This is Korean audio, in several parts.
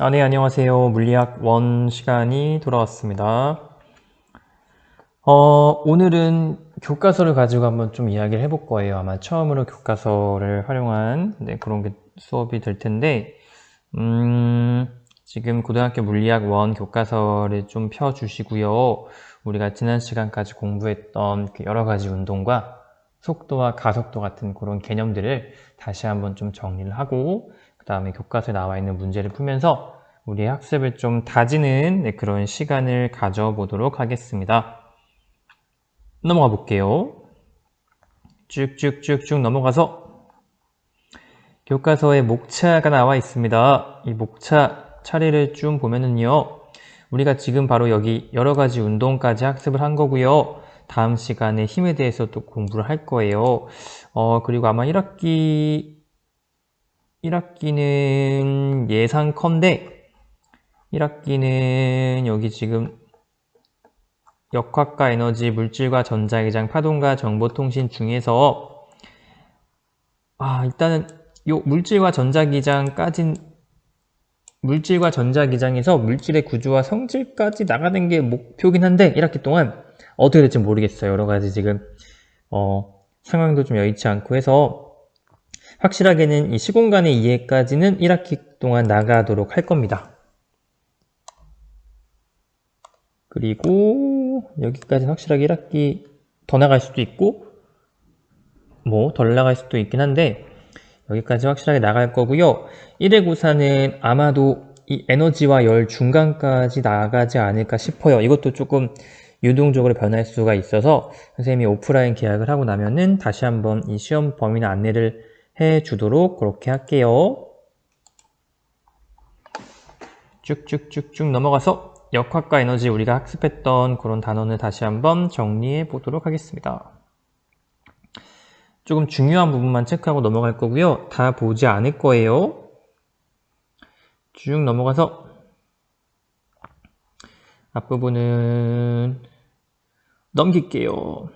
네, 안녕하세요. 물리학 원 시간이 돌아왔습니다. 오늘은 교과서를 가지고 한번 좀 이야기를 해볼 거예요. 아마 처음으로 교과서를 활용한 그런 게 수업이 될 텐데, 지금 고등학교 물리학 원 교과서를 좀 펴주시고요. 우리가 지난 시간까지 공부했던 그 여러 가지 운동과 속도와 가속도 같은 그런 개념들을 다시 한번 좀 정리를 하고, 그 다음에 교과서에 나와 있는 문제를 풀면서 우리의 학습을 좀 다지는 그런 시간을 가져보도록 하겠습니다. 넘어가 볼게요. 쭉쭉쭉쭉 넘어가서 교과서에 목차가 나와 있습니다. 이 목차 차례를 쭉 보면은요, 우리가 지금 바로 여기 여러 가지 운동까지 학습을 한 거고요. 다음 시간에 힘에 대해서 또 공부를 할 거예요. 그리고 아마 1학기는 예상컨대 1학기는 여기 지금 역학과 에너지, 물질과 전자기장, 파동과 정보통신 중에서 일단은 요 물질과 전자기장에서 물질의 구조와 성질까지 나가는 게 목표긴 한데 1학기 동안 어떻게 될지 모르겠어요. 여러 가지 지금 상황도 좀 여의치 않고 해서 확실하게는 이 시공간의 이해까지는 1학기 동안 나가도록 할 겁니다. 그리고 여기까지는 확실하게 1학기 더 나갈 수도 있고 뭐 덜 나갈 수도 있긴 한데 여기까지 확실하게 나갈 거고요. 1회 고사는 아마도 이 에너지와 열 중간까지 나가지 않을까 싶어요. 이것도 조금 유동적으로 변할 수가 있어서 선생님이 오프라인 계약을 하고 나면은 다시 한번 이 시험 범위나 안내를 해 주도록 그렇게 할게요. 쭉쭉쭉쭉 넘어가서 역학과 에너지 우리가 학습했던 그런 단원을 다시 한번 정리해 보도록 하겠습니다. 조금 중요한 부분만 체크하고 넘어갈 거고요. 다 보지 않을 거예요. 쭉 넘어가서 앞부분은 넘길게요.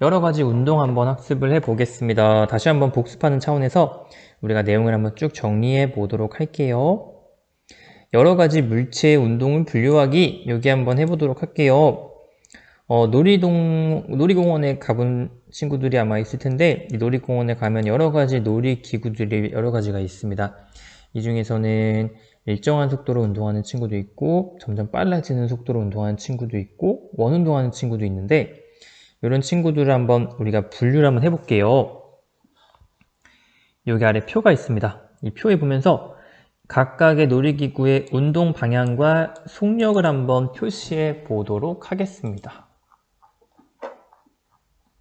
여러 가지 운동 한번 학습을 해 보겠습니다. 다시 한번 복습하는 차원에서 우리가 내용을 한번 쭉 정리해 보도록 할게요. 여러 가지 물체의 운동을 분류하기 여기 한번 해보도록 할게요. 놀이공원에 가본 친구들이 아마 있을 텐데 이 놀이공원에 가면 여러 가지 놀이기구들이 여러 가지가 있습니다. 이 중에서는 일정한 속도로 운동하는 친구도 있고 점점 빨라지는 속도로 운동하는 친구도 있고 원운동하는 친구도 있는데 이런 친구들을 한번 우리가 분류를 한번 해볼게요. 여기 아래 표가 있습니다. 이 표에 보면서 각각의 놀이기구의 운동 방향과 속력을 한번 표시해 보도록 하겠습니다.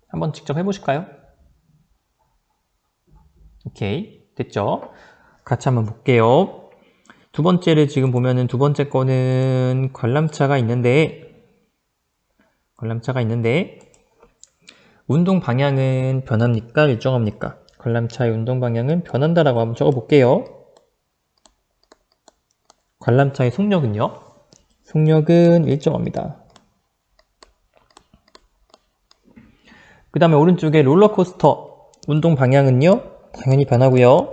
한번 직접 해보실까요? 오케이, 됐죠? 같이 한번 볼게요. 두 번째를 지금 보면은 두 번째 거는 관람차가 있는데 운동 방향은 변합니까? 일정합니까? 관람차의 운동 방향은 변한다라고 한번 적어볼게요. 관람차의 속력은요? 속력은 일정합니다. 그 다음에 오른쪽에 롤러코스터 운동 방향은요? 당연히 변하고요.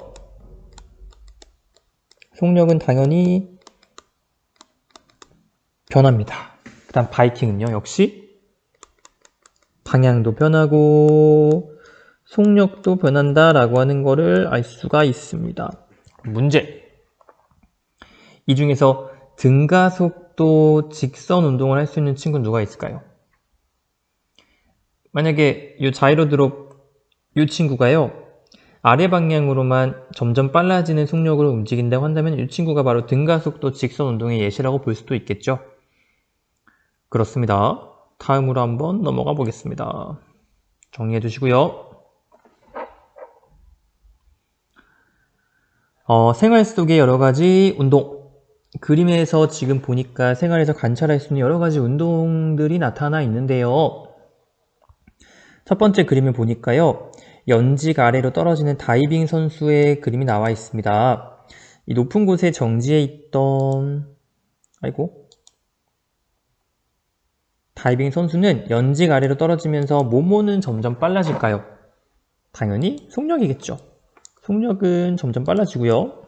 속력은 당연히 변합니다. 그 다음 바이킹은요? 역시 방향도 변하고 속력도 변한다라고 하는 거를 알 수가 있습니다. 문제! 이 중에서 등가속도 직선 운동을 할 수 있는 친구는 누가 있을까요? 만약에 이 자이로 드롭 이 친구가요 아래 방향으로만 점점 빨라지는 속력으로 움직인다고 한다면 이 친구가 바로 등가속도 직선 운동의 예시라고 볼 수도 있겠죠. 그렇습니다. 다음으로 한번 넘어가 보겠습니다. 정리해 주시고요. 생활 속의 여러 가지 운동 그림에서 지금 보니까 생활에서 관찰할 수 있는 여러 가지 운동들이 나타나 있는데요. 첫 번째 그림을 보니까요. 연직 아래로 떨어지는 다이빙 선수의 그림이 나와 있습니다. 이 높은 곳에 정지해 있던 다이빙 선수는 연직 아래로 떨어지면서 뭐뭐는 점점 빨라질까요? 당연히 속력이겠죠. 속력은 점점 빨라지고요.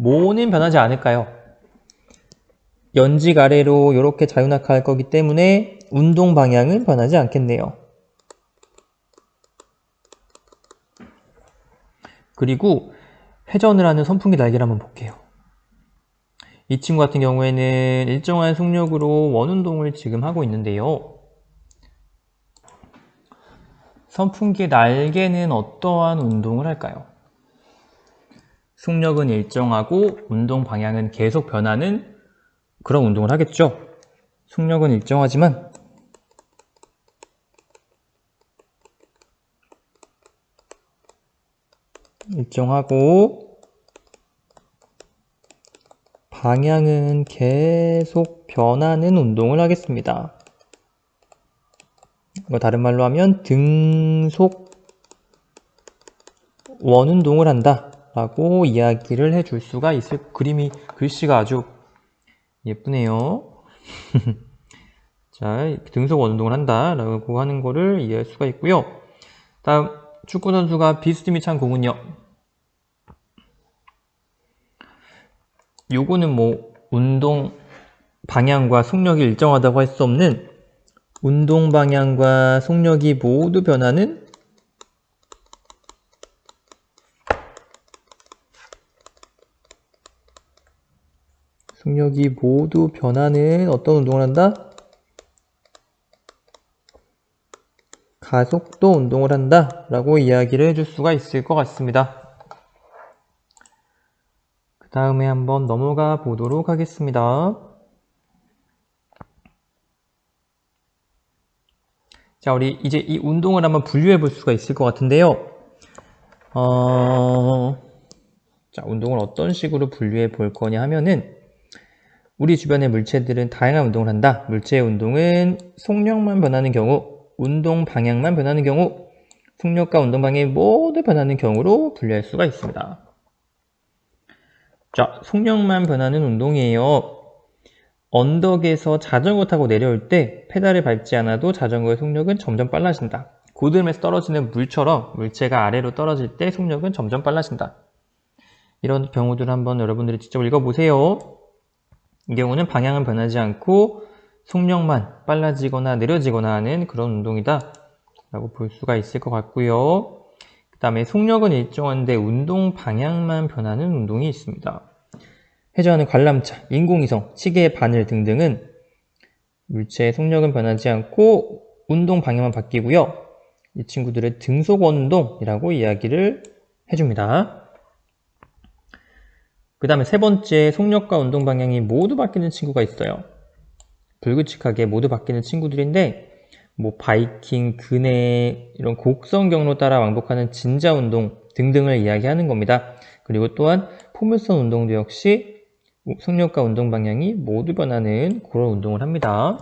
뭐는 변하지 않을까요? 연직 아래로 이렇게 자유낙하할 거기 때문에 운동 방향은 변하지 않겠네요. 그리고 회전을 하는 선풍기 날개를 한번 볼게요. 이 친구 같은 경우에는 일정한 속력으로 원운동을 지금 하고 있는데요. 선풍기 날개는 어떠한 운동을 할까요? 속력은 일정하고 운동 방향은 계속 변하는 그런 운동을 하겠죠. 속력은 일정하지만 일정하고 방향은 계속 변하는 운동을 하겠습니다. 다른 말로 하면 등속 원운동을 한다 라고 이야기를 해줄 수가 있을 글씨가 아주 예쁘네요. 자, 등속 원운동을 한다 라고 하는 거를 이해할 수가 있고요. 다음 축구선수가 비스듬히 찬 공은요. 요거는 뭐 운동 방향과 속력이 일정하다고 할 수 없는 운동 방향과 속력이 모두 변하는 어떤 운동을 한다? 가속도 운동을 한다 라고 이야기를 해줄 수가 있을 것 같습니다. 그 다음에 한번 넘어가 보도록 하겠습니다. 자, 우리 이제 이 운동을 한번 분류해 볼 수가 있을 것 같은데요. 자, 운동을 어떤 식으로 분류해 볼 거냐 하면은 우리 주변의 물체들은 다양한 운동을 한다. 물체의 운동은 속력만 변하는 경우, 운동 방향만 변하는 경우, 속력과 운동 방향이 모두 변하는 경우로 분류할 수가 있습니다. 자, 속력만 변하는 운동이에요. 언덕에서 자전거 타고 내려올 때 페달을 밟지 않아도 자전거의 속력은 점점 빨라진다. 고드름에서 떨어지는 물처럼 물체가 아래로 떨어질 때 속력은 점점 빨라진다. 이런 경우들을 한번 여러분들이 직접 읽어보세요. 이 경우는 방향은 변하지 않고 속력만 빨라지거나 느려지거나 하는 그런 운동이다 라고 볼 수가 있을 것 같고요. 그 다음에 속력은 일정한데 운동 방향만 변하는 운동이 있습니다. 회전하는 관람차, 인공위성, 시계의 바늘 등등은 물체의 속력은 변하지 않고 운동 방향만 바뀌고요. 이 친구들을 등속 원운동이라고 이야기를 해줍니다. 그 다음에 세 번째, 속력과 운동 방향이 모두 바뀌는 친구가 있어요. 불규칙하게 모두 바뀌는 친구들인데 뭐 바이킹, 근해, 이런 곡선 경로 따라 왕복하는 진자 운동 등등을 이야기하는 겁니다. 그리고 또한 포물선 운동도 역시 속력과 운동 방향이 모두 변하는 그런 운동을 합니다.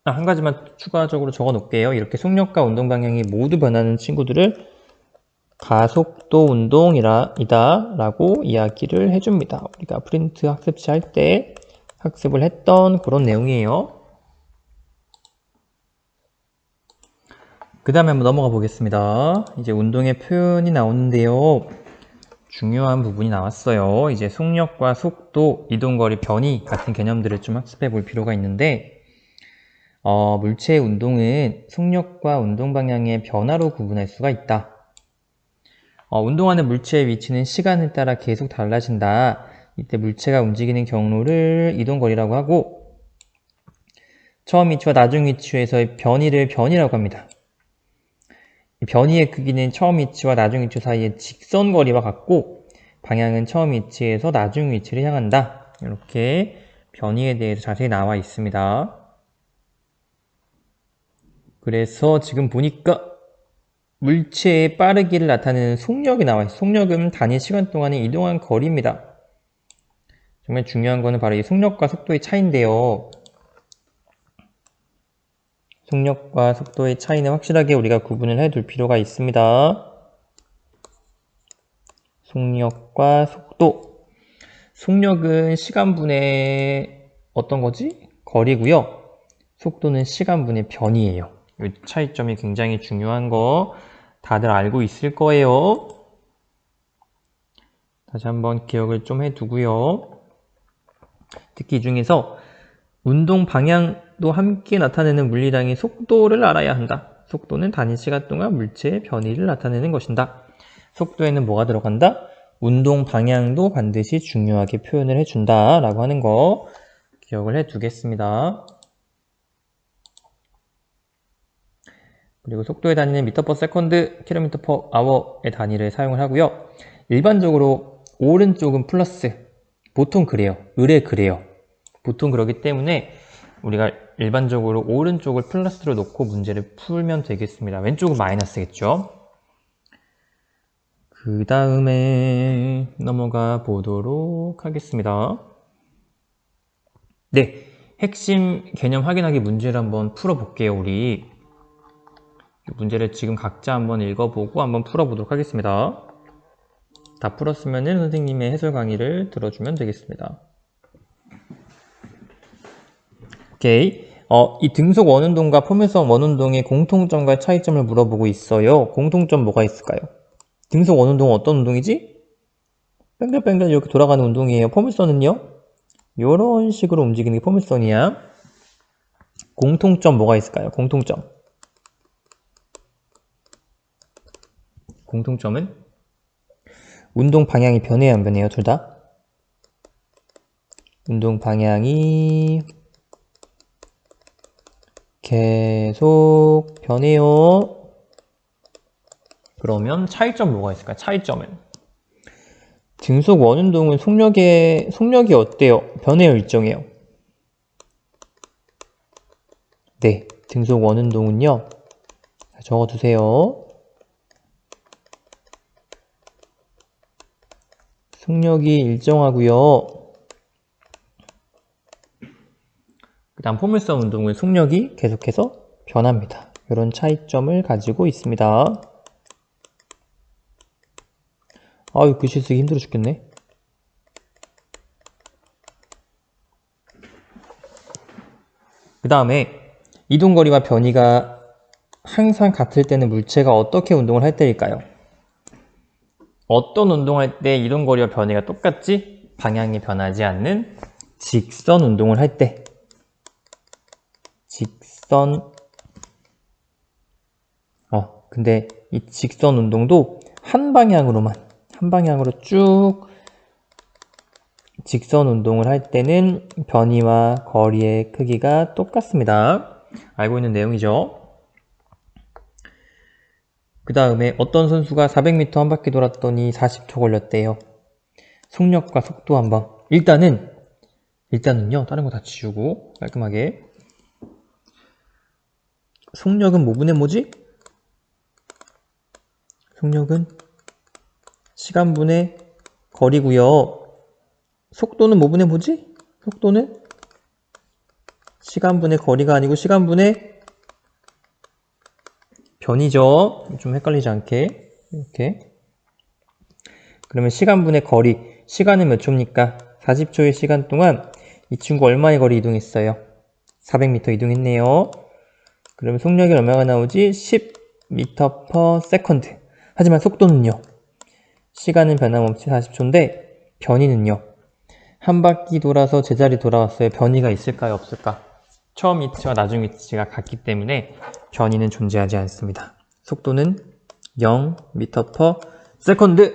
한 가지만 추가적으로 적어 놓을게요. 이렇게 속력과 운동 방향이 모두 변하는 친구들을 가속도 운동이다 라고 이야기를 해줍니다. 우리가 프린트 학습지 할 때 학습을 했던 그런 내용이에요. 그 다음에 한번 넘어가 보겠습니다. 이제 운동의 표현이 나오는데요. 중요한 부분이 나왔어요. 이제 속력과 속도, 이동거리, 변이 같은 개념들을 좀 학습해 볼 필요가 있는데 물체의 운동은 속력과 운동 방향의 변화로 구분할 수가 있다. 운동하는 물체의 위치는 시간에 따라 계속 달라진다. 이때 물체가 움직이는 경로를 이동거리라고 하고 처음 위치와 나중 위치에서의 변이를 변이라고 합니다. 변이의 크기는 처음 위치와 나중 위치 사이의 직선거리와 같고 방향은 처음 위치에서 나중 위치를 향한다. 이렇게 변이에 대해서 자세히 나와 있습니다. 그래서 지금 보니까 물체의 빠르기를 나타내는 속력이 나와 있어요. 속력은 단위 시간 동안에 이동한 거리입니다. 정말 중요한 거는 바로 이 속력과 속도의 차이인데요. 속력과 속도의 차이는 확실하게 우리가 구분을 해둘 필요가 있습니다. 속력과 속도. 속력은 시간분의 어떤 거지? 거리고요. 속도는 시간분의 변이에요. 이 차이점이 굉장히 중요한 거 다들 알고 있을 거예요. 다시 한번 기억을 좀 해두고요. 특히 이 중에서 운동 방향도 함께 나타내는 물리량의 속도를 알아야 한다. 속도는 단위 시간 동안 물체의 변이를 나타내는 것이다. 속도에는 뭐가 들어간다? 운동 방향도 반드시 중요하게 표현을 해준다 라고 하는 거 기억을 해두겠습니다. 그리고 속도의 단위는 미터 퍼 세컨드, 킬로미터 퍼 아워의 단위를 사용을 하고요. 일반적으로 오른쪽은 플러스, 보통 그래요. 의뢰 그래요. 보통 그러기 때문에 우리가 일반적으로 오른쪽을 플러스로 놓고 문제를 풀면 되겠습니다. 왼쪽은 마이너스겠죠. 그 다음에 넘어가 보도록 하겠습니다. 네, 핵심 개념 확인하기 문제를 한번 풀어볼게요. 우리 문제를 지금 각자 한번 읽어보고 한번 풀어보도록 하겠습니다. 다 풀었으면 선생님의 해설 강의를 들어주면 되겠습니다. 오케이. 이 등속 원운동과 포물선 원운동의 공통점과 차이점을 물어보고 있어요. 공통점 뭐가 있을까요? 등속 원운동은 어떤 운동이지? 뺑글뺑글 이렇게 돌아가는 운동이에요. 포물선은요? 이런 식으로 움직이는 게 포물선이야. 공통점 뭐가 있을까요? 공통점. 공통점은? 운동 방향이 변해요, 안 변해요? 둘 다? 운동 방향이 계속 변해요. 그러면 차이점 뭐가 있을까요? 차이점은 등속 원운동은 속력이 어때요? 변해요, 일정해요? 네, 등속 원운동은요. 적어두세요. 속력이 일정하고요. 그 다음 포물선 운동은 속력이 계속해서 변합니다. 이런 차이점을 가지고 있습니다. 아유, 글씨 쓰기 힘들어 죽겠네. 그 다음에 이동거리와 변이가 항상 같을 때는 물체가 어떻게 운동을 할 때일까요? 어떤 운동할 때 이동거리와 변이가 똑같지? 방향이 변하지 않는 직선 운동을 할 때. 직선. 근데 이 직선 운동도 한 방향으로 쭉 직선 운동을 할 때는 변이와 거리의 크기가 똑같습니다. 알고 있는 내용이죠. 그 다음에 어떤 선수가 400m 한 바퀴 돌았더니 40초 걸렸대요. 속력과 속도 한번. 일단은요, 다른 거 다 지우고 깔끔하게. 속력은 뭐분의 뭐지? 속력은 시간분의 거리고요. 속도는 뭐분의 뭐지? 속도는 시간분의 거리가 아니고 시간분의 변이죠. 좀 헷갈리지 않게 이렇게. 그러면 시간분의 거리, 시간은 몇 초입니까? 40초의 시간 동안 이 친구 얼마의 거리 이동했어요? 400m 이동했네요. 그러면 속력이 얼마가 나오지? 10m per second. 하지만 속도는요? 시간은 변함없이 40초인데 변이는요? 한 바퀴 돌아서 제자리 돌아왔어요. 변이가 있을까요? 없을까? 처음 위치와 나중 위치가 같기 때문에 변이는 존재하지 않습니다. 속도는 0m per second.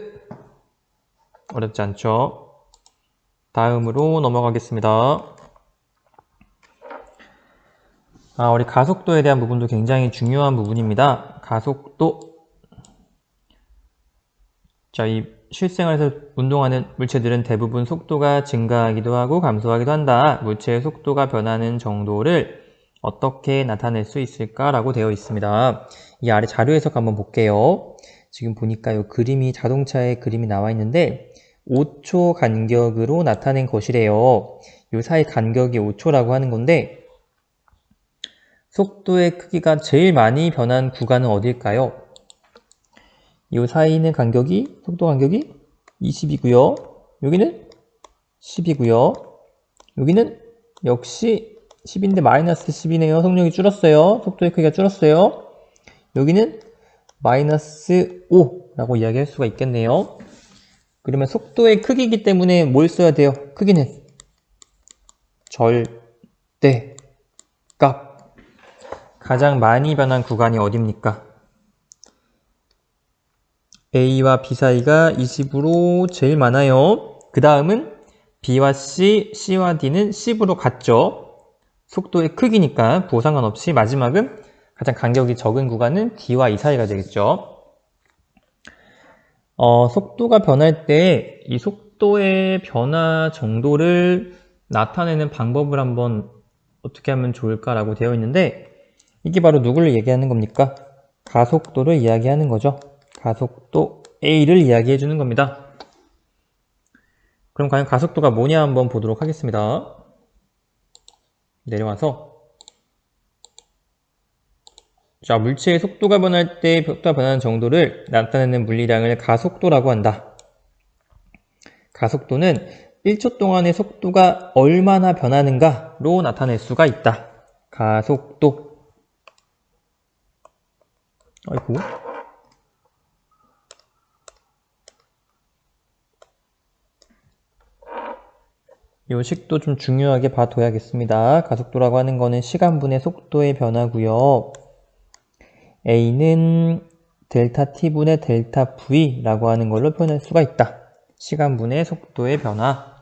어렵지 않죠? 다음으로 넘어가겠습니다. 우리 가속도에 대한 부분도 굉장히 중요한 부분입니다. 가속도. 자, 이 실생활에서 운동하는 물체들은 대부분 속도가 증가하기도 하고 감소하기도 한다. 물체의 속도가 변하는 정도를 어떻게 나타낼 수 있을까라고 되어 있습니다. 이 아래 자료 해석 한번 볼게요. 지금 보니까 이 그림이 자동차의 그림이 나와 있는데 5초 간격으로 나타낸 것이래요. 이 사이 간격이 5초라고 하는 건데 속도의 크기가 제일 많이 변한 구간은 어딜까요? 이 사이는 속도 간격이 20이고요. 여기는 10이고요. 여기는 역시 10인데 마이너스 10이네요. 속력이 줄었어요. 속도의 크기가 줄었어요. 여기는 마이너스 5라고 이야기할 수가 있겠네요. 그러면 속도의 크기이기 때문에 뭘 써야 돼요? 크기는 절대값. 가장 많이 변한 구간이 어딥니까? A와 B 사이가 20으로 제일 많아요. 그 다음은 B와 C, C와 D는 10으로 같죠. 속도의 크기니까 부호 상관없이 마지막은 가장 간격이 적은 구간은 D와 E 사이가 되겠죠. 속도가 변할 때 이 속도의 변화 정도를 나타내는 방법을 한번 어떻게 하면 좋을까라고 되어 있는데 이게 바로 누구를 얘기하는 겁니까? 가속도를 이야기하는 거죠. 가속도 A를 이야기해 주는 겁니다. 그럼 과연 가속도가 뭐냐 한번 보도록 하겠습니다. 내려와서 자, 물체의 속도가 변할 때 속도가 변하는 정도를 나타내는 물리량을 가속도라고 한다. 가속도는 1초 동안의 속도가 얼마나 변하는가로 나타낼 수가 있다. 가속도. 아이고. 이 식도 좀 중요하게 봐둬야겠습니다. 가속도라고 하는 거는 시간분의 속도의 변화고요. A는 델타 T분의 델타 V라고 하는 걸로 표현할 수가 있다. 시간분의 속도의 변화.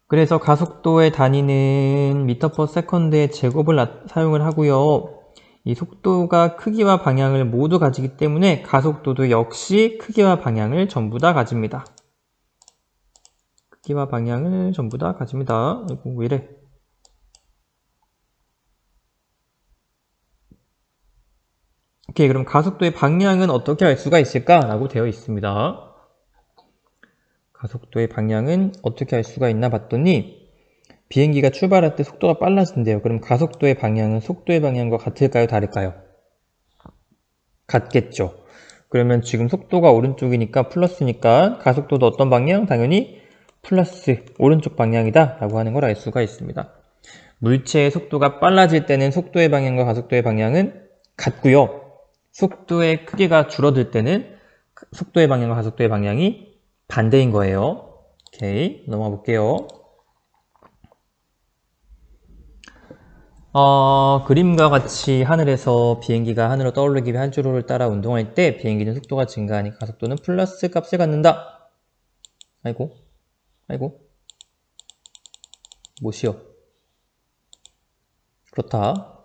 그래서 가속도의 단위는 미터 퍼 세컨드의 제곱을 사용을 하고요. 이 속도가 크기와 방향을 모두 가지기 때문에 가속도도 역시 크기와 방향을 전부 다 가집니다. 크기와 방향을 전부 다 가집니다. 아이고, 왜 이래? 오케이, 그럼 가속도의 방향은 어떻게 알 수가 있을까? 라고 되어 있습니다. 가속도의 방향은 어떻게 알 수가 있나 봤더니 비행기가 출발할 때 속도가 빨라진대요. 그럼 가속도의 방향은 속도의 방향과 같을까요? 다를까요? 같겠죠. 그러면 지금 속도가 오른쪽이니까 플러스니까 가속도도 어떤 방향? 당연히 플러스 오른쪽 방향이다 라고 하는 걸 알 수가 있습니다. 물체의 속도가 빨라질 때는 속도의 방향과 가속도의 방향은 같고요. 속도의 크기가 줄어들 때는 속도의 방향과 가속도의 방향이 반대인 거예요. 오케이, 넘어가 볼게요. 그림과 같이 하늘에서 비행기가 하늘로 떠오르기 위해 한 주로를 따라 운동할 때 비행기는 속도가 증가하니 가속도는 플러스 값을 갖는다. 아이고, 아이고, 못이요. 그렇다.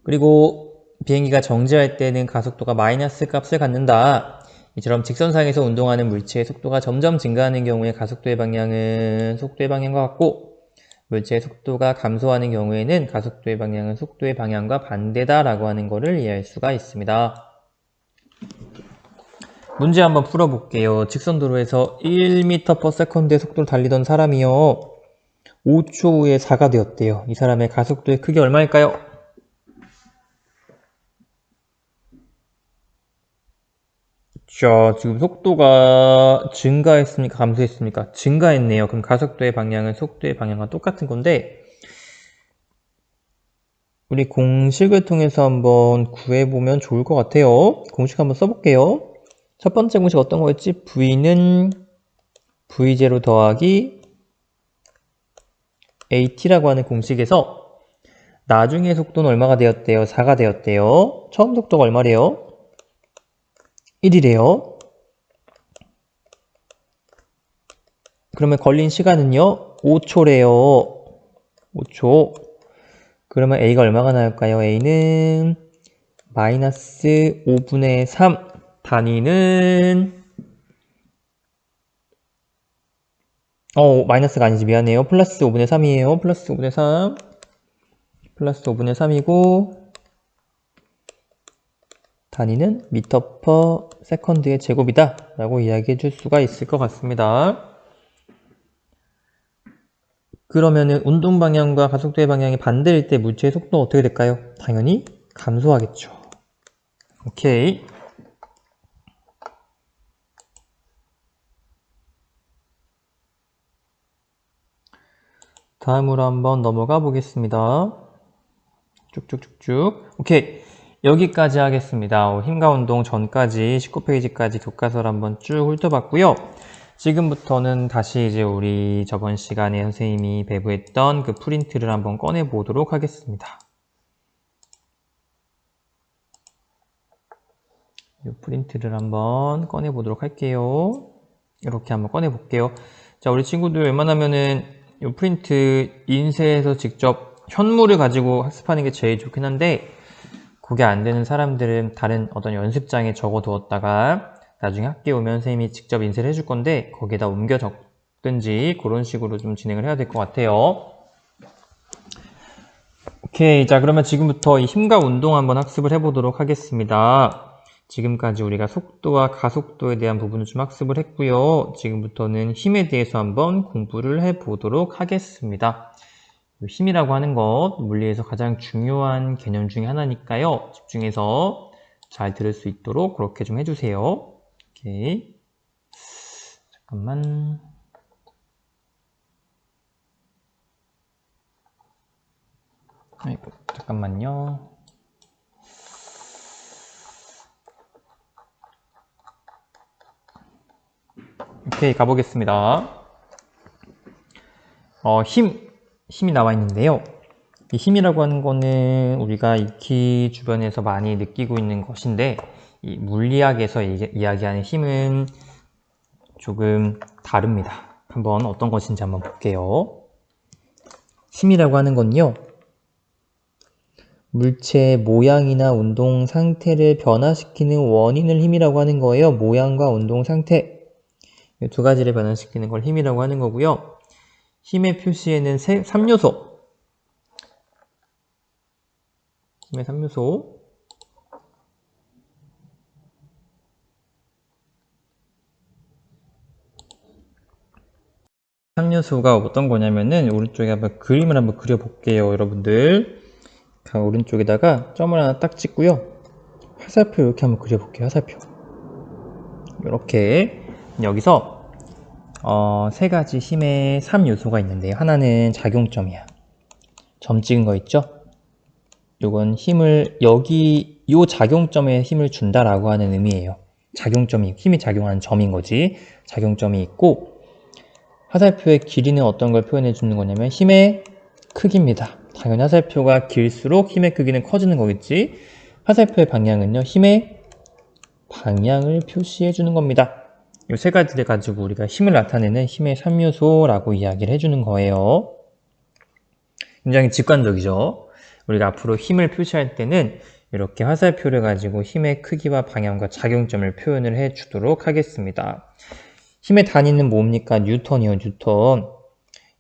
그리고 비행기가 정지할 때는 가속도가 마이너스 값을 갖는다. 이처럼 직선상에서 운동하는 물체의 속도가 점점 증가하는 경우에 가속도의 방향은 속도의 방향과 같고 물체의 속도가 감소하는 경우에는 가속도의 방향은 속도의 방향과 반대다라고 하는 것을 이해할 수가 있습니다. 문제 한번 풀어볼게요. 직선도로에서 1m/s의 속도로 달리던 사람이요. 5초 후에 4가 되었대요. 이 사람의 가속도의 크기 얼마일까요? 자, 지금 속도가 증가했습니까? 감소했습니까? 증가했네요. 그럼 가속도의 방향은 속도의 방향과 똑같은 건데 우리 공식을 통해서 한번 구해보면 좋을 것 같아요. 공식 한번 써볼게요. 첫 번째 공식 어떤 거였지? V는 V0 더하기 AT라고 하는 공식에서 나중에 속도는 얼마가 되었대요? 4가 되었대요. 처음 속도가 얼마래요? 1이래요. 그러면 걸린 시간은요? 5초래요. 5초. 그러면 A가 얼마가 나올까요? A는 마이너스 5분의 3. 단위는 마이너스가 아니지. 미안해요. 플러스 5분의 3이에요. 플러스 5분의 3. 플러스 5분의 3이고 단위는 미터 퍼 세컨드의 제곱이다 라고 이야기해 줄 수가 있을 것 같습니다. 그러면은 운동 방향과 가속도의 방향이 반대일 때 물체의 속도는 어떻게 될까요? 당연히 감소하겠죠. 오케이. 다음으로 한번 넘어가 보겠습니다. 쭉쭉쭉쭉. 오케이. 여기까지 하겠습니다. 힘과 운동 전까지 19페이지까지 교과서를 한번 쭉 훑어봤고요. 지금부터는 다시 이제 우리 저번 시간에 선생님이 배부했던 그 프린트를 한번 꺼내 보도록 하겠습니다. 이 프린트를 한번 꺼내 보도록 할게요. 이렇게 한번 꺼내 볼게요. 자, 우리 친구들 웬만하면은 이 프린트 인쇄해서 직접 현물을 가지고 학습하는 게 제일 좋긴 한데, 그게 안 되는 사람들은 다른 어떤 연습장에 적어 두었다가 나중에 학교에 오면 선생님이 직접 인쇄를 해줄 건데, 거기에다 옮겨 적든지 그런 식으로 좀 진행을 해야 될 것 같아요. 오케이. 자, 그러면 지금부터 이 힘과 운동 한번 학습을 해보도록 하겠습니다. 지금까지 우리가 속도와 가속도에 대한 부분을 좀 학습을 했고요. 지금부터는 힘에 대해서 한번 공부를 해보도록 하겠습니다. 힘이라고 하는 것, 물리에서 가장 중요한 개념 중에 하나니까요. 집중해서 잘 들을 수 있도록 그렇게 좀 해주세요. 오케이. 잠깐만. 아이고, 잠깐만요. 오케이, 가보겠습니다. 힘이 나와 있는데요. 이 힘이라고 하는 거는 우리가 익히 주변에서 많이 느끼고 있는 것인데, 이 물리학에서 이야기하는 힘은 조금 다릅니다. 한번 어떤 것인지 한번 볼게요. 힘이라고 하는 건요, 물체의 모양이나 운동 상태를 변화시키는 원인을 힘이라고 하는 거예요. 모양과 운동 상태, 이 두 가지를 변화시키는 걸 힘이라고 하는 거고요. 힘의 표시에는 3요소, 힘의 3요소, 가 어떤 거냐면은, 오른쪽에 한번 그림을 한번 그려볼게요, 여러분들. 오른쪽에다가 점을 하나 딱 찍고요. 화살표 이렇게 한번 그려볼게요, 화살표. 이렇게. 여기서 세 가지 힘의 3요소가 있는데요. 하나는 작용점이야. 점 찍은 거 있죠? 요건 힘을, 요 작용점에 힘을 준다라고 하는 의미예요. 작용점이, 힘이 작용하는 점인 거지. 작용점이 있고, 화살표의 길이는 어떤 걸 표현해 주는 거냐면 힘의 크기입니다. 당연히 화살표가 길수록 힘의 크기는 커지는 거겠지. 화살표의 방향은요, 힘의 방향을 표시해 주는 겁니다. 이 세 가지를 가지고 우리가 힘을 나타내는 힘의 3요소라고 이야기를 해주는 거예요. 굉장히 직관적이죠. 우리가 앞으로 힘을 표시할 때는 이렇게 화살표를 가지고 힘의 크기와 방향과 작용점을 표현을 해 주도록 하겠습니다. 힘의 단위는 뭡니까? 뉴턴이요, 뉴턴.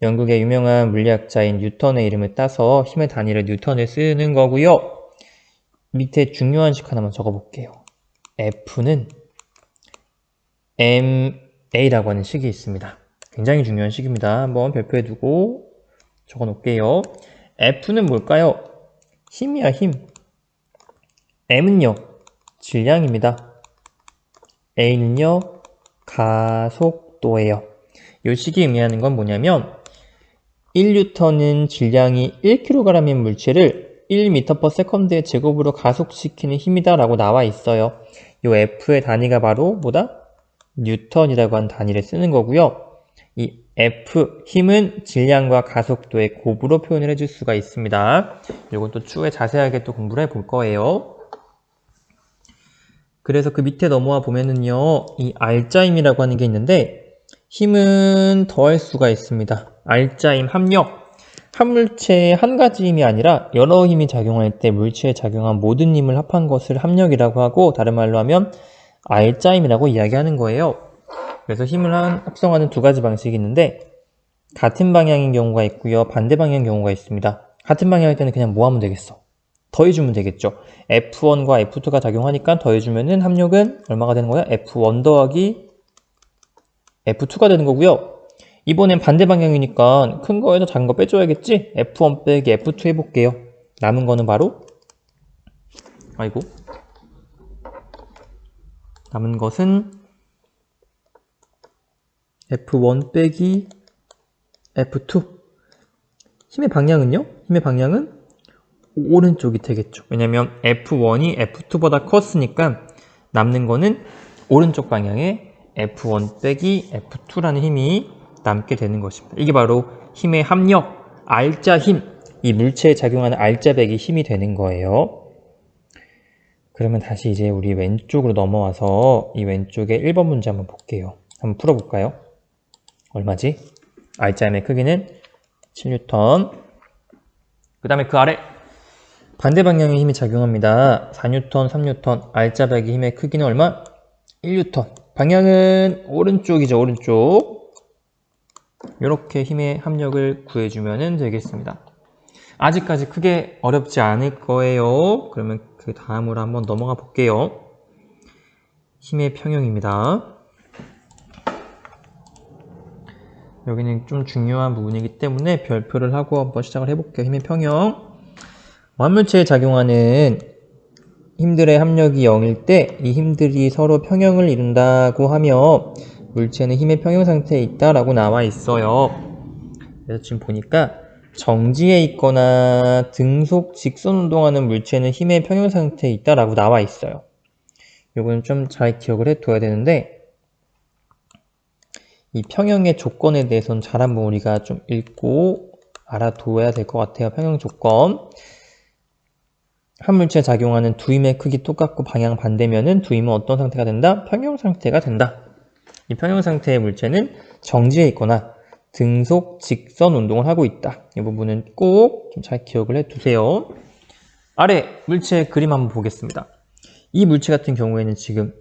영국의 유명한 물리학자인 뉴턴의 이름을 따서 힘의 단위를 뉴턴을 쓰는 거고요. 밑에 중요한 식 하나만 적어볼게요. F는 MA라고 하는 식이 있습니다. 굉장히 중요한 식입니다. 한번 별표해두고 적어놓을게요. F는 뭘까요? 힘이야, 힘. M은요, 질량입니다. A는요, 가속도예요. 이 식이 의미하는 건 뭐냐면 1N은 질량이 1kg인 물체를 1m/s의 제곱으로 가속시키는 힘이다 라고 나와 있어요. 이 F의 단위가 바로 뭐다? 뉴턴이라고 하는 단위를 쓰는 거고요. 이 F, 힘은 질량과 가속도의 곱으로 표현을 해줄 수가 있습니다. 이건 또 추후에 자세하게 또 공부를 해볼 거예요. 그래서 그 밑에 넘어와 보면은요, 이 R자임이라고 하는 게 있는데, 힘은 더할 수가 있습니다. R자임 합력. 한 물체의 한 가지 힘이 아니라 여러 힘이 작용할 때 물체에 작용한 모든 힘을 합한 것을 합력이라고 하고, 다른 말로 하면 R자임이라고 이야기하는 거예요. 그래서 힘을 합성하는 두 가지 방식이 있는데, 같은 방향인 경우가 있고요, 반대 방향인 경우가 있습니다. 같은 방향일 때는 그냥 뭐 하면 되겠어? 더해주면 되겠죠. F1과 F2가 작용하니까 더해주면은 합력은 얼마가 되는 거야? F1 더하기 F2가 되는 거고요. 이번엔 반대 방향이니까 큰 거에서 작은 거 빼줘야겠지? F1 빼기 F2 해볼게요. 남은 거는 바로, 아이고, 남은 것은 F1 빼기 F2. 힘의 방향은요? 힘의 방향은 오른쪽이 되겠죠. 왜냐면 F1이 F2보다 컸으니까 남는 거는 오른쪽 방향에 F1 빼기 F2라는 힘이 남게 되는 것입니다. 이게 바로 힘의 합력, 알자 힘, 이 물체에 작용하는 알자백이 힘이 되는 거예요. 그러면 다시 이제 우리 왼쪽으로 넘어와서 이 왼쪽에 1번 문제 한번 볼게요. 한번 풀어볼까요? 얼마지? 알자의 크기는 7N. 그 다음에 그 아래 반대 방향의 힘이 작용합니다. 4N, 3N. 알자백의 힘의 크기는 얼마? 1N. 방향은 오른쪽이죠, 오른쪽. 이렇게 힘의 합력을 구해주면 되겠습니다. 아직까지 크게 어렵지 않을 거예요. 그러면 그 다음으로 한번 넘어가 볼게요. 힘의 평형입니다. 여기는 좀 중요한 부분이기 때문에 별표를 하고 한번 시작을 해볼게요. 힘의 평형. 완물체에 작용하는 힘들의 합력이 0일 때 이 힘들이 서로 평형을 이룬다고 하며 물체는 힘의 평형 상태에 있다라고 나와 있어요. 그래서 지금 보니까 정지해 있거나 등속 직선 운동하는 물체는 힘의 평형 상태에 있다라고 나와 있어요. 이거는 좀 잘 기억을 해둬야 되는데 이 평형의 조건에 대해서는 잘 한번 우리가 좀 읽고 알아둬야 될 것 같아요. 평형 조건. 한 물체에 작용하는 두 힘의 크기 똑같고 방향 반대면은 두 힘은 어떤 상태가 된다? 평형 상태가 된다. 이 평형 상태의 물체는 정지해 있거나 등속 직선 운동을 하고 있다. 이 부분은 꼭 좀 잘 기억을 해두세요. 아래 물체 그림 한번 보겠습니다. 이 물체 같은 경우에는 지금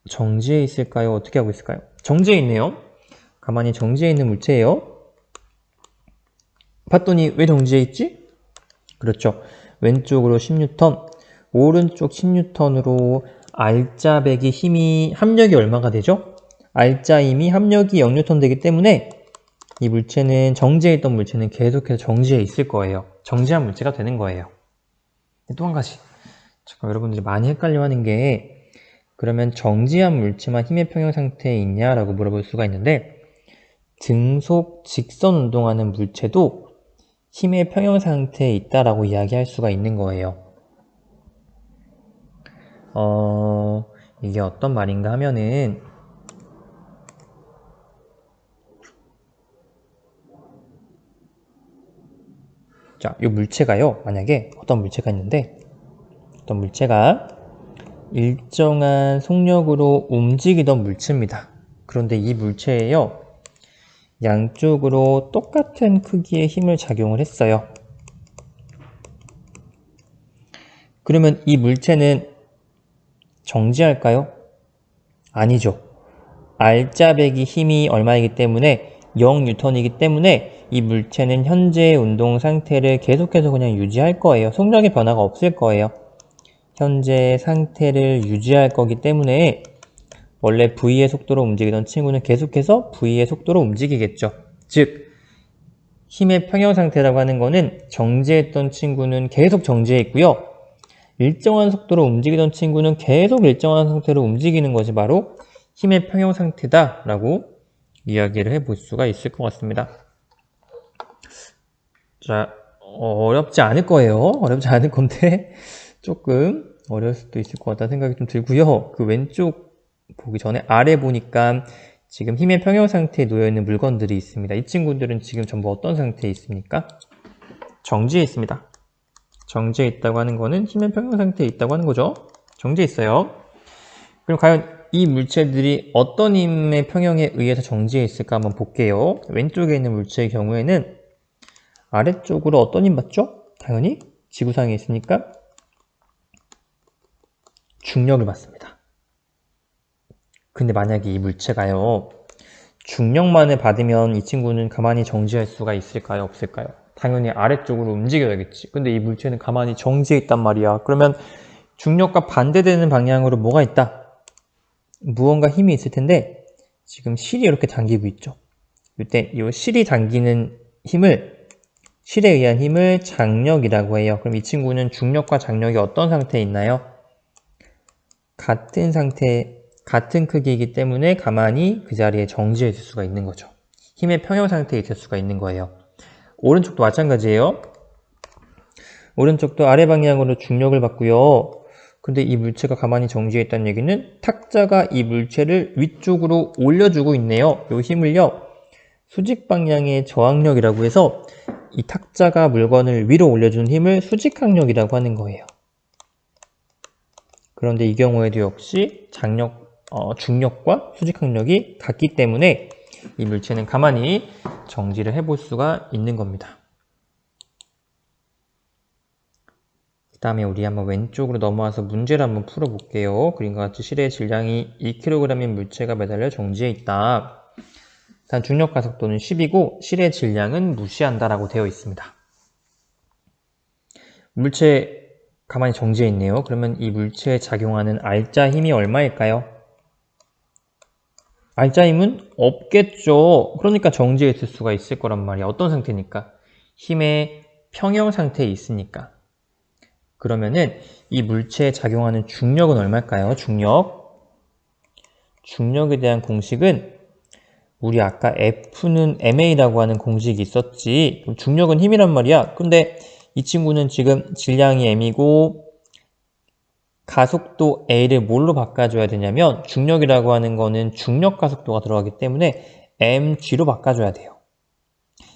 정지해 있을까요? 어떻게 하고 있을까요? 정지해 있네요. 가만히 정지해 있는 물체예요. 봤더니 왜 정지해 있지? 그렇죠. 왼쪽으로 10N, 오른쪽 10N으로 알자백의 힘이 합력이 얼마가 되죠? 알자 힘이 합력이 0N 되기 때문에 이 물체는 정지해 있던 물체는 계속해서 정지해 있을 거예요. 정지한 물체가 되는 거예요. 또 한 가지. 잠깐 여러분들이 많이 헷갈려 하는 게 그러면 정지한 물체만 힘의 평형 상태에 있냐라고 물어볼 수가 있는데 등속 직선 운동하는 물체도 힘의 평형 상태에 있다라고 이야기할 수가 있는 거예요. 이게 어떤 말인가 하면은 자, 이 물체가요. 만약에 어떤 물체가 있는데 어떤 물체가 일정한 속력으로 움직이던 물체입니다. 그런데 이 물체에요. 양쪽으로 똑같은 크기의 힘을 작용을 했어요. 그러면 이 물체는 정지할까요? 아니죠. 알자백이 힘이 얼마이기 때문에 0N이기 때문에 이 물체는 현재의 운동 상태를 계속해서 그냥 유지할 거예요. 속력의 변화가 없을 거예요. 현재 상태를 유지할 거기 때문에 원래 V의 속도로 움직이던 친구는 계속해서 V의 속도로 움직이겠죠. 즉 힘의 평형 상태라고 하는 거는 정지했던 친구는 계속 정지해 있고요. 일정한 속도로 움직이던 친구는 계속 일정한 상태로 움직이는 것이 바로 힘의 평형 상태다라고 이야기를 해볼 수가 있을 것 같습니다. 자, 어렵지 않을 거예요. 어렵지 않을 건데 조금 어려울 수도 있을 것 같다는 생각이 좀 들고요. 그 왼쪽 보기 전에 아래 보니까 지금 힘의 평형 상태에 놓여있는 물건들이 있습니다. 이 친구들은 지금 전부 어떤 상태에 있습니까? 정지해 있습니다. 정지해 있다고 하는 거는 힘의 평형 상태에 있다고 하는 거죠. 정지해 있어요. 그럼 과연 이 물체들이 어떤 힘의 평형에 의해서 정지해 있을까 한번 볼게요. 왼쪽에 있는 물체의 경우에는 아래쪽으로 어떤 힘 받죠? 당연히 지구상에 있으니까 중력을 받습니다. 근데 만약에 이 물체가요, 중력만을 받으면 이 친구는 가만히 정지할 수가 있을까요? 없을까요? 당연히 아래쪽으로 움직여야겠지. 근데 이 물체는 가만히 정지해 있단 말이야. 그러면 중력과 반대되는 방향으로 뭐가 있다? 무언가 힘이 있을 텐데 지금 실이 이렇게 당기고 있죠. 이때 이 실이 당기는 힘을, 실에 의한 힘을 장력이라고 해요. 그럼 이 친구는 중력과 장력이 어떤 상태에 있나요? 같은 상태, 같은 크기이기 때문에 가만히 그 자리에 정지해 있을 수가 있는 거죠. 힘의 평형 상태에 있을 수가 있는 거예요. 오른쪽도 마찬가지예요. 오른쪽도 아래 방향으로 중력을 받고요. 근데 이 물체가 가만히 정지해 있다는 얘기는 탁자가 이 물체를 위쪽으로 올려주고 있네요. 이 힘을요, 수직 방향의 저항력이라고 해서 이 탁자가 물건을 위로 올려주는 힘을 수직항력이라고 하는 거예요. 그런데 이 경우에도 역시 중력과 수직항력이 같기 때문에 이 물체는 가만히 정지를 해볼 수가 있는 겁니다. 그 다음에 우리 한번 왼쪽으로 넘어와서 문제를 한번 풀어볼게요. 그림과 같이 실의 질량이 2kg인 물체가 매달려 정지해 있다. 단 중력 가속도는 10이고 실의 질량은 무시한다 라고 되어 있습니다. 물체 가만히 정지해 있네요. 그러면 이 물체에 작용하는 알짜 힘이 얼마일까요? 알짜 힘은 없겠죠. 그러니까 정지해 있을 수가 있을 거란 말이야. 어떤 상태니까? 힘의 평형 상태에 있으니까. 그러면은 이 물체에 작용하는 중력은 얼마일까요? 중력에 대한 공식은 우리 아까 F는 ma라고 하는 공식이 있었지. 중력은 힘이란 말이야. 근데 이 친구는 지금 질량이 m이고 가속도 a를 뭘로 바꿔줘야 되냐면 중력이라고 하는 거는 중력 가속도가 들어가기 때문에 mg로 바꿔줘야 돼요.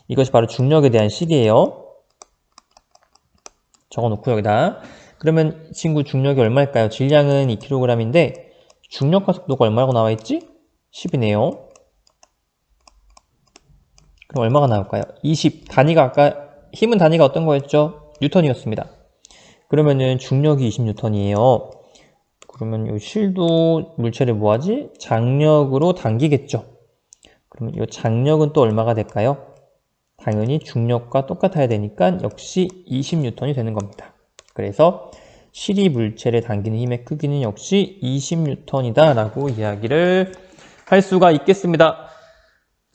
이것이 바로 중력에 대한 식이에요. 적어놓고 여기다. 그러면 이 친구 중력이 얼마일까요? 질량은 2kg인데 중력 가속도가 얼마라고 나와있지? 10이네요. 그럼 얼마가 나올까요? 20. 단위가 아까 힘은 단위가 어떤 거였죠? 뉴턴이었습니다. 그러면은 중력이 20뉴턴이에요. 그러면 이 실도 물체를 뭐하지? 장력으로 당기겠죠. 그러면 이 장력은 또 얼마가 될까요? 당연히 중력과 똑같아야 되니까 역시 20뉴턴이 되는 겁니다. 그래서 실이 물체를 당기는 힘의 크기는 역시 20뉴턴이다 라고 이야기를 할 수가 있겠습니다.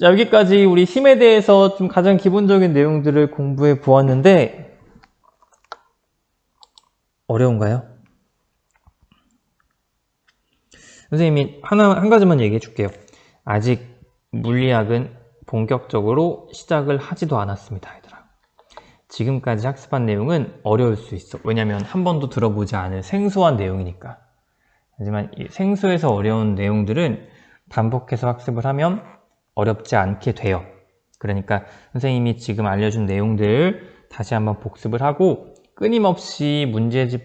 자, 여기까지 우리 힘에 대해서 좀 가장 기본적인 내용들을 공부해 보았는데 어려운가요? 선생님이 한 가지만 얘기해 줄게요. 아직 물리학은 본격적으로 시작을 하지도 않았습니다, 얘들아. 지금까지 학습한 내용은 어려울 수 있어. 왜냐면 한 번도 들어보지 않을 생소한 내용이니까. 하지만 이 생소해서 어려운 내용들은 반복해서 학습을 하면 어렵지 않게 돼요. 그러니까 선생님이 지금 알려준 내용들 다시 한번 복습을 하고 끊임없이 문제집,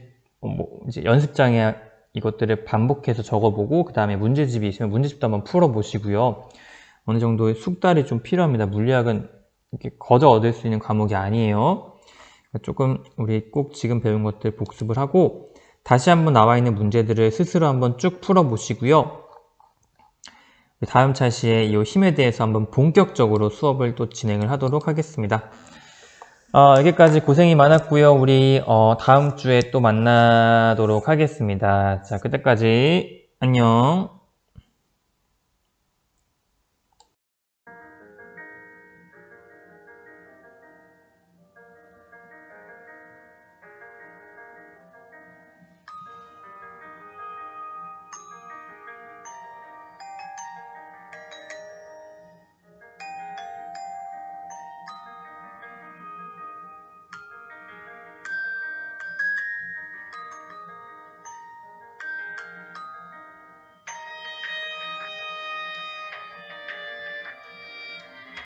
이제 연습장에 이것들을 반복해서 적어보고 그 다음에 문제집이 있으면 문제집도 한번 풀어보시고요. 어느 정도의 숙달이 좀 필요합니다. 물리학은 이렇게 거저 얻을 수 있는 과목이 아니에요. 조금 우리 꼭 지금 배운 것들 복습을 하고 다시 한번 나와 있는 문제들을 스스로 한번 쭉 풀어보시고요. 다음 차시에 이 힘에 대해서 한번 본격적으로 수업을 또 진행을 하도록 하겠습니다. 여기까지 고생이 많았고요. 우리 다음 주에 또 만나도록 하겠습니다. 자, 그때까지 안녕.